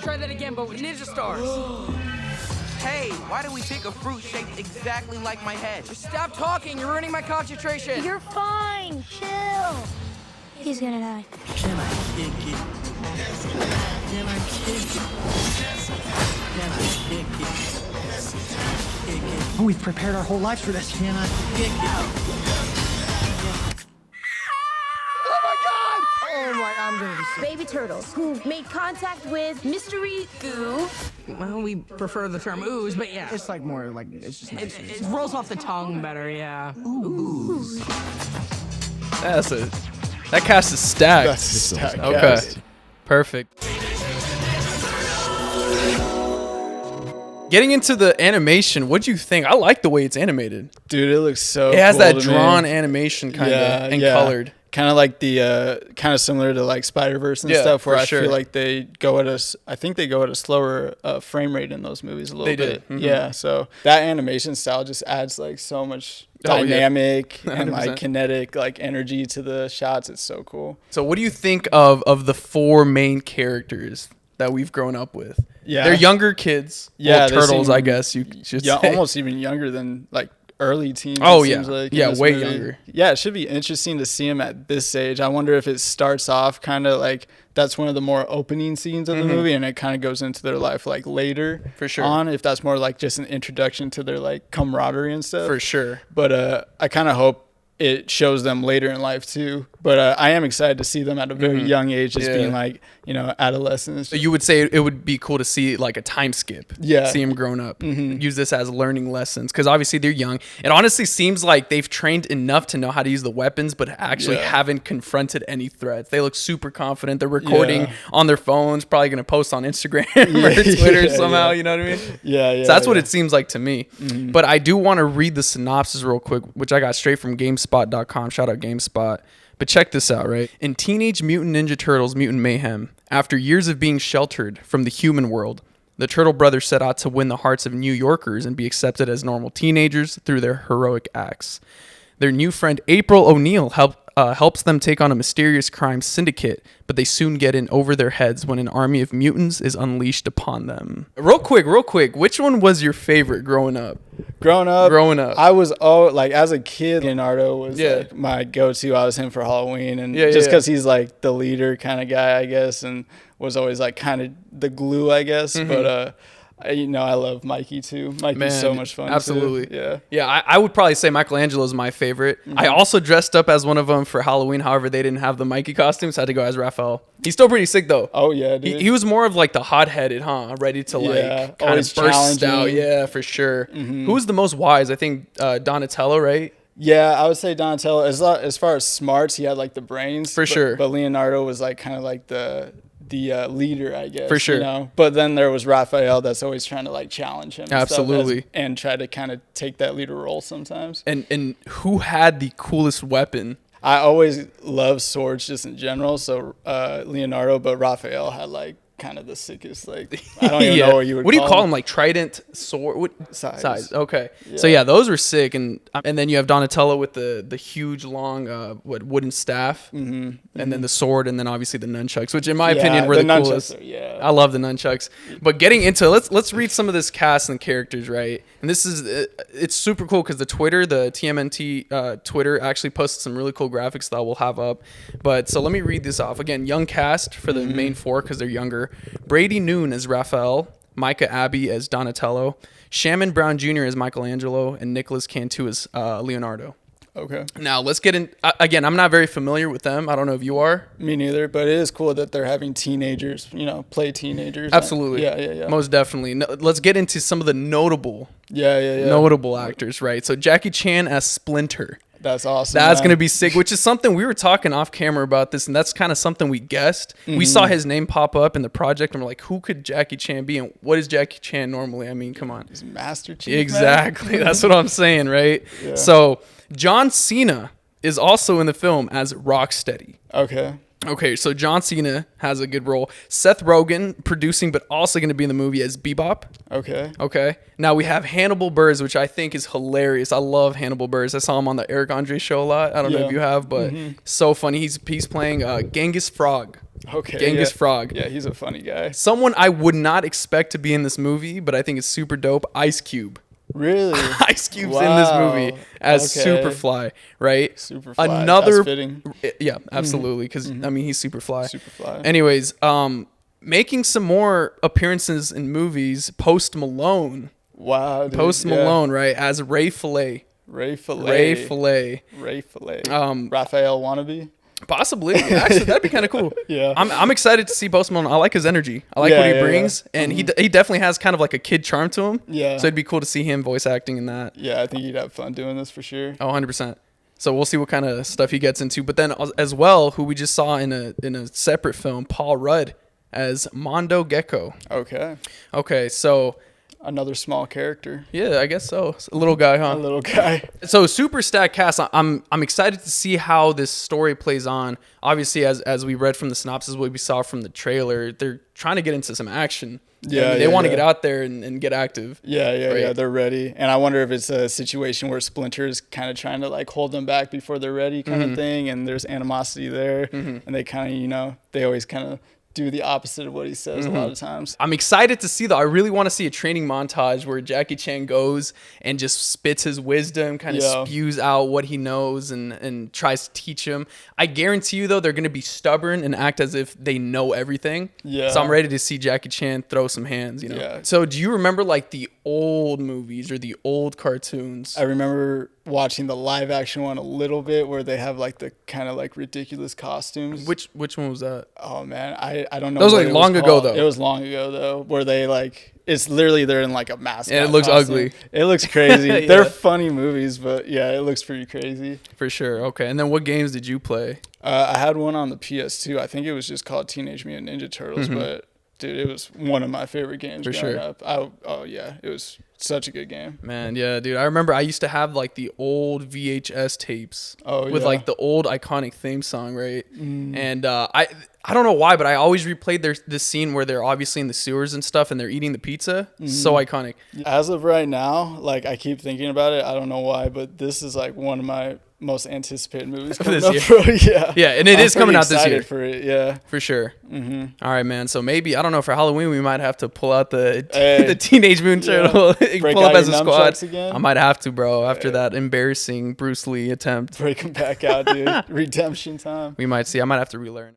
try that again, but with ninja stars. Hey, why did we pick a fruit shaped exactly like my head? Stop talking, you're ruining my concentration. You're fine. Chill. He's gonna die. Can I kick it? Can I kick it? Can I kick it? Kick it. We've prepared our whole lives for this. Can I kick it? Oh my, I'm gonna be sick. Baby turtles who made contact with mystery goo. Well, we prefer the term ooze, but yeah. It's like more like, it's just nice. It rolls off the tongue better, yeah. Ooze. That cast is stacked. That's a stacked Okay. cast. Perfect. Getting into the animation, what'd you think? I like the way it's animated. Dude, it looks so It has cool that to drawn me. animation kind of and colored. Kind of like the kind of similar to like Spider-Verse and Yeah, stuff, where for I sure. feel like they go at I think they go at a slower frame rate in those movies a little They bit. did. Mhm. Yeah, so that animation style just adds like so much Oh, yeah. dynamic and 100%. like kinetic like energy to the shots. It's so cool. So what do you think of the four main characters that we've grown up with? Yeah. They're younger kids. Yeah, Well, they turtles, seem- I guess you should Yeah, say. almost even younger than like early teens. Oh, it yeah. seems like, in Yeah, this way movie. younger. Yeah, it should be interesting to see him at this age. I wonder if it starts off kind of like that's one of the more opening scenes of the movie, and it kind of goes into their life like later For sure. on. If that's more like just an introduction to their like camaraderie and stuff. For sure. But I kind of hope it shows them later in life too. But I am excited to see them at a very young age, just Yeah. being like, you know, adolescents. So you would say it would be cool to see like a time skip. Yeah. See them grown up. Use this as learning lessons because obviously they're young. It honestly seems like they've trained enough to know how to use the weapons, but actually Yeah. haven't confronted any threats. They look super confident. They're recording Yeah. on their phones, probably going to post on Instagram or Twitter Yeah, somehow. yeah. You know what I mean? Yeah. So that's what it seems like to me. But I do want to read the synopsis real quick, which I got straight from GameSpot.com. Shout out GameSpot. But check this out, right? In Teenage Mutant Ninja Turtles Mutant Mayhem, after years of being sheltered from the human world, the Turtle Brothers set out to win the hearts of New Yorkers and be accepted as normal teenagers through their heroic acts. Their new friend April O'Neil helps them take on a mysterious crime syndicate, but they soon get in over their heads when an army of mutants is unleashed upon them. Real quick, which one was your favorite growing up? Growing up, I was like as a kid, Leonardo was like my go-to. I was him for Halloween, and just because he's like the leader kind of guy, I guess, and was always like kind of the glue, I guess. But you know, I love Mikey too. Mikey's so much fun. Absolutely. Too. Yeah. I would probably say Michelangelo is my favorite. I also dressed up as one of them for Halloween. However, they didn't have the Mikey costume, so I had to go as Raphael. He's still pretty sick though. Oh yeah, dude. He was more of like the hot-headed, ready to like kind of burst out. Yeah, for sure. Who was the most wise? I think Donatello, right? Yeah, I would say Donatello. As far as smarts, he had like the brains For sure. But Leonardo was like kind of like the leader, I guess. For sure. You know? But then there was Raphael that's always trying to like challenge him. and stuff Absolutely. and try to kind of take that leader role sometimes. And who had the coolest weapon? I always love swords just in general. So Leonardo, but Raphael had like kind of the sickest, like, I don't even know what you would What do you call them. them? Like trident sword? What Size. Okay. So yeah, those were sick. And then you have Donatello with the huge long wooden staff, and then the sword, and then obviously the nunchucks, which in my opinion were the coolest. I love the nunchucks. But getting into let's read some of this cast and characters, right? And this is it's super cool because the TMNT Twitter actually posted some really cool graphics that we'll have up. But so let me read this off again. Young cast for the main four because they're younger. Brady Noon as Raphael, Micah Abbey as Donatello, Shamon Brown Jr. as Michelangelo, and Nicholas Cantu as Leonardo. Okay. Now let's get in. Again, I'm not very familiar with them. I don't know if you are. Me neither, but it is cool that they're having teenagers, play teenagers. Absolutely. Yeah. Most definitely. No, let's get into some of the notable actors, right? So Jackie Chan as Splinter. That's awesome. That's going to be sick, which is something we were talking off camera about this, and that's kind of something we guessed. We saw his name pop up in the project, and we're like, who could Jackie Chan be, and what is Jackie Chan normally? I mean, come on. He's Master Chief. Exactly. That's what I'm saying, right? Yeah. So John Cena is also in the film as Rocksteady. Okay. Okay, so John Cena has a good role. Seth Rogen producing, but also going to be in the movie as Bebop. Okay. Okay. Now we have Hannibal Buress, which I think is hilarious. I love Hannibal Buress. I saw him on the Eric Andre show a lot. I don't know if you have, but so funny. He's playing Genghis Frog. Okay. Genghis Frog. Yeah, he's a funny guy. Someone I would not expect to be in this movie, but I think is super dope. Ice Cube. Really? Ice Cube's in this movie as Superfly, right? Superfly. That's fitting. Yeah, absolutely. Because I mean, he's Superfly. Superfly. Anyways, making some more appearances in movies. Post Malone. Wow. Dude, Post Malone, right? As Ray Fillet. Ray Fillet. Raphael Wannabe. Possibly. Actually, that'd be kind of cool. Yeah. I'm excited to see Post Malone. I like his energy. I like what he brings. And he definitely has kind of like a kid charm to him. Yeah. So it'd be cool to see him voice acting in that. Yeah, I think he'd have fun doing this for sure. Oh, 100%. So we'll see what kind of stuff he gets into. But then as well, who we just saw in a separate film, Paul Rudd as Mondo Gecko. Okay, so... Another small character. Yeah, I guess so. A little guy, huh? A little guy. So super stacked cast. I'm excited to see how this story plays on. Obviously, as we read from the synopsis, what we saw from the trailer, they're trying to get into some action. Yeah, they want to get out there and get active. Yeah, they're ready. And I wonder if it's a situation where Splinter is kind of trying to like hold them back before they're ready kind of thing. And there's animosity there. And they kind of, they always kind of do the opposite of what he says a lot of times. I'm excited to see though. I really want to see a training montage where Jackie Chan goes and just spits his wisdom, kind of spews out what he knows and tries to teach him. I guarantee you though, they're going to be stubborn and act as if they know everything. Yeah. So I'm ready to see Jackie Chan throw some hands, you know? Yeah. So do you remember like the old movies or the old cartoons? I remember watching the live action one a little bit where they have like the kind of like ridiculous costumes. Which one was that? Oh man, I don't know. That was like long ago though. It was long ago though, where they like it's literally they're in like a mask. And it looks ugly. It looks crazy. They're funny movies, but yeah, it looks pretty crazy. For sure. Okay, and then what games did you play? I had one on the PS2. I think it was just called Teenage Mutant Ninja Turtles, but dude, it was one of my favorite games growing up. It was such a good game. Man, yeah, dude. I remember I used to have like the old VHS tapes with like the old iconic theme song, right? And I don't know why, but I always replayed this scene where they're obviously in the sewers and stuff and they're eating the pizza. So iconic. As of right now, like I keep thinking about it. I don't know why, but this is like one of my most anticipated movies coming up, bro. Yeah, and it is coming out this year. For it, yeah, for sure. All right, man. So maybe I don't know, for Halloween we might have to pull out the Teenage Mutant Turtle, pull up as a squad. Again. I might have to, bro. After that embarrassing Bruce Lee attempt, break him back out, dude. Redemption time. We might see. I might have to relearn.